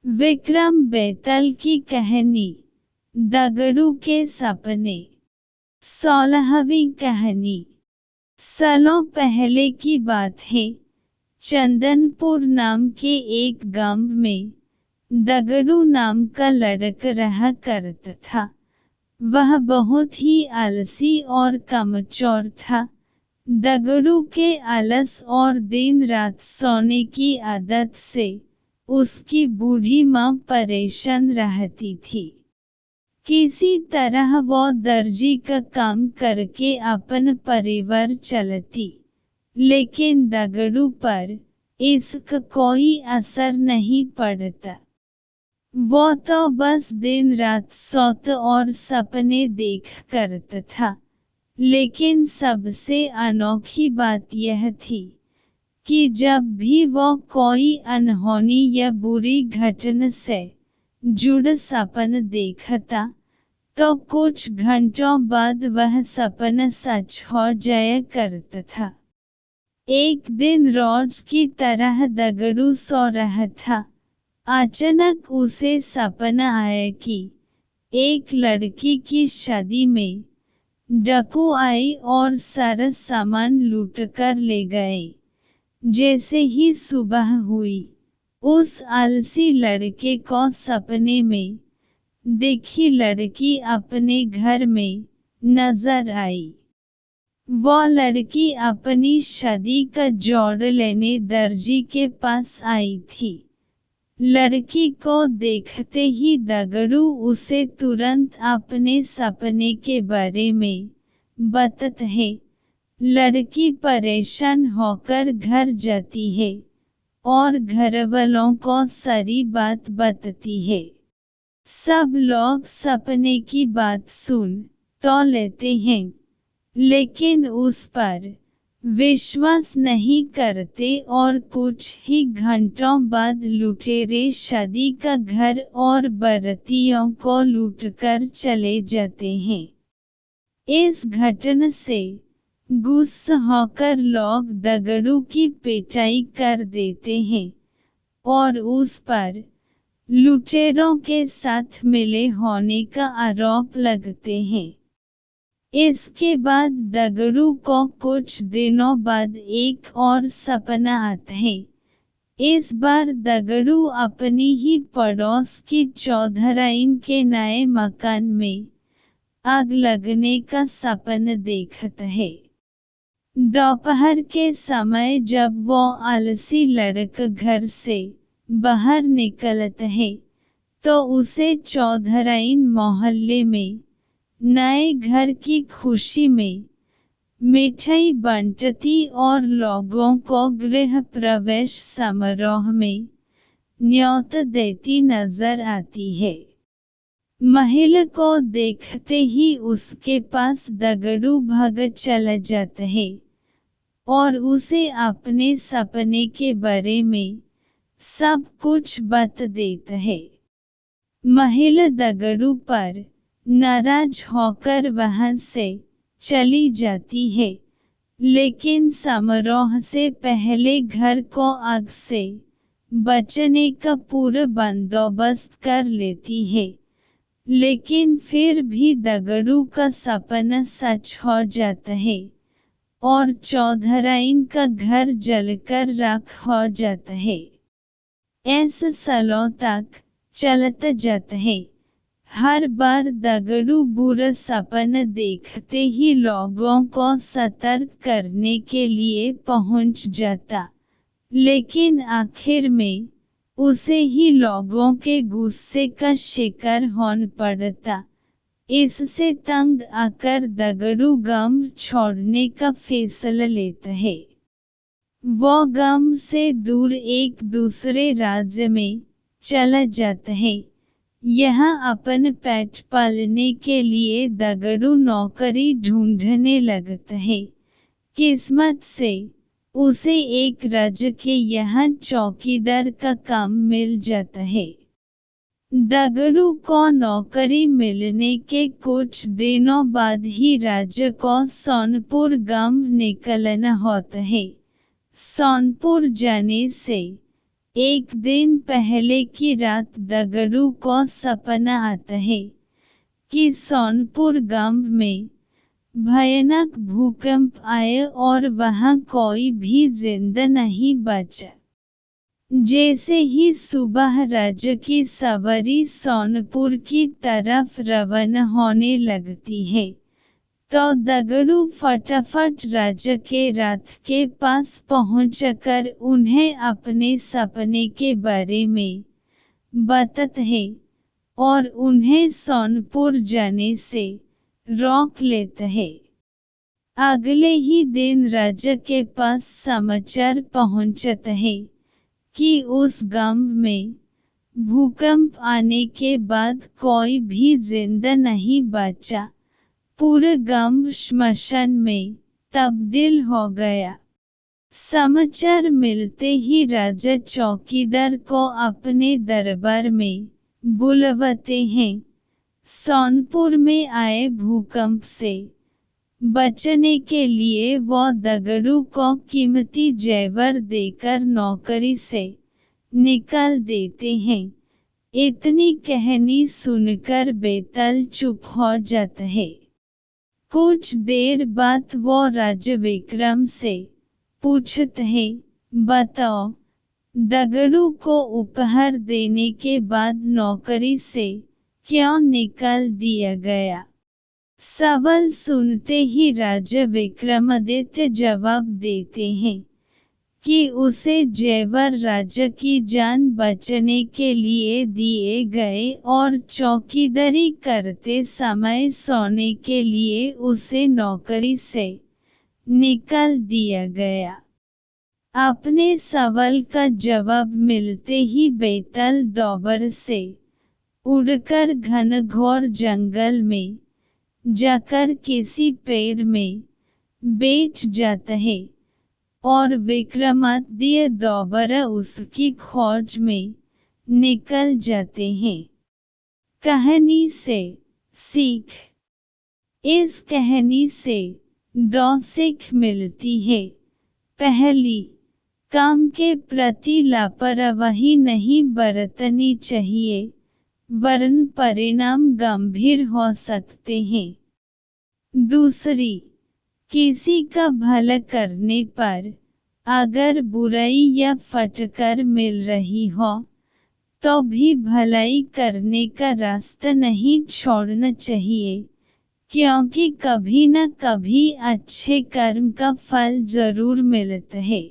विक्रम बेताल की कहानी, दगड़ू के सपने। 16वीं कहानी। सालों पहले की बात है। चंदनपुर नाम के एक गांव में दगड़ू नाम का लड़का रहा करता था। वह बहुत ही आलसी और कमचोर था। दगड़ू के आलस और दिन रात सोने की आदत से उसकी बूढ़ी माँ परेशान रहती थी। किसी तरह वो दर्जी का काम करके अपन परिवार चलती, लेकिन दगड़ू पर इसका कोई असर नहीं पड़ता। वो तो बस दिन रात सोता और सपने देख करता था। लेकिन सबसे अनोखी बात यह थी कि जब भी वो कोई अनहोनी या बुरी घटना से जुड़ा सपना देखता, तो कुछ घंटों बाद वह सपना सच हो जाया करता था। एक दिन रोज की तरह दगड़ू सो रहा था। अचानक उसे सपना आया कि एक लड़की की शादी में डाकू आए और सारा सामान लूट कर ले गए। जैसे ही सुबह हुई, उस आलसी लड़के को सपने में देखी लड़की अपने घर में नजर आई। वो लड़की अपनी शादी का जोड़ लेने दर्जी के पास आई थी। लड़की को देखते ही दगड़ू उसे तुरंत अपने सपने के बारे में बताता है। लड़की परेशान होकर घर जाती है और घरवालों को सारी बात बताती है। सब लोग सपने की बात सुन तो लेते हैं, लेकिन उस पर विश्वास नहीं करते और कुछ ही घंटों बाद लुटेरे शादी का घर और बारातियों को लूटकर चले जाते हैं। इस घटना से गुस्सा होकर लोग दगड़ू की पिटाई कर देते हैं और उस पर लुटेरों के साथ मिले होने का आरोप लगते हैं। इसके बाद दगड़ू को कुछ दिनों बाद एक और सपना आता है। इस बार दगड़ू अपनी ही पड़ोस की चौधराइन के नए मकान में आग लगने का सपना देखता है। दोपहर के समय जब वो आलसी लड़का घर से बाहर निकलता है, तो उसे चौधराइन मोहल्ले में नए घर की खुशी में मिठाई बांटती और लोगों को गृह प्रवेश समारोह में न्योता देती नजर आती है। महिला को देखते ही उसके पास दगड़ू भाग चला जाता है और उसे अपने सपने के बारे में सब कुछ बता देता है। महिला दगड़ू पर नाराज होकर वहां से चली जाती है, लेकिन समारोह से पहले घर को आग से बचने का पूरा बंदोबस्त कर लेती है। लेकिन फिर भी दगड़ू का सपना सच हो जाता है और चौधराइन का घर जलकर राख हो जाता है। ऐसा सालों तक चलता जाता है। हर बार दगड़ू बुरा सपना देखते ही लोगों को सतर्क करने के लिए पहुंच जाता, लेकिन आखिर में उसे ही लोगों के गुस्से का शिकार होना पड़ता। इससे तंग आकर दगड़ू गांव छोड़ने का फैसला लेता है। वो गांव से दूर एक दूसरे राज्य में चला जाता है। यहाँ अपन पेट पालने के लिए दगड़ू नौकरी ढूंढने लगता है। किस्मत से उसे एक राज्य के यहाँ चौकीदार का काम मिल जाता है। दगड़ू को नौकरी मिलने के कुछ दिनों बाद ही राज्य को सोनपुर गांव निकलना होता है। सोनपुर जाने से एक दिन पहले की रात दगड़ू को सपना आता है कि सोनपुर गांव में भयानक भूकंप आए और वहां कोई भी जिंदा नहीं बचा। जैसे ही सुबह राज्य की सवारी सोनपुर की तरफ रवाना होने लगती है, तो दगड़ू फटाफट राजा के रथ के पास पहुंचकर उन्हें अपने सपने के बारे में बताता है और उन्हें सोनपुर जाने से रोक लेता है। अगले ही दिन राजा के पास समाचार पहुंचता है कि उस गांव में भूकंप आने के बाद कोई भी जिंदा नहीं बचा। पूरा गांव श्मशान में तब्दील हो गया। समाचार मिलते ही राजा चौकीदार को अपने दरबार में बुलवाते हैं। सोनपुर में आए भूकंप से बचने के लिए वो दगड़ू को कीमती जेवर देकर नौकरी से निकाल देते हैं। इतनी कहानी सुनकर बेताल चुप हो जाता है। कुछ देर बाद वो राजा विक्रम से पूछते हैं, बताओ, दगड़ू को उपहार देने के बाद नौकरी से क्यों निकाल दिया गया? सवाल सुनते ही राजा विक्रमादित्य जवाब देते हैं कि उसे जेवर राजा की जान बचाने के लिए दिए गए और चौकीदारी करते समय सोने के लिए उसे नौकरी से निकाल दिया गया। अपने सवाल का जवाब मिलते ही बेताल दोबारा से उड़कर घनघोर जंगल में जाकर किसी पेड़ में बैठ जाता है और विक्रमादित्य दोबारा उसकी खोज में निकल जाते हैं। कहानी से सीख। इस कहानी से 2 सीख मिलती है। पहली, काम के प्रति लापरवाही नहीं बरतनी चाहिए, वरन परिणाम गंभीर हो सकते हैं। दूसरी, किसी का भला करने पर अगर बुराई या फटकार मिल रही हो तो भी भलाई करने का रास्ता नहीं छोड़ना चाहिए, क्योंकि कभी न कभी अच्छे कर्म का फल जरूर मिलता है।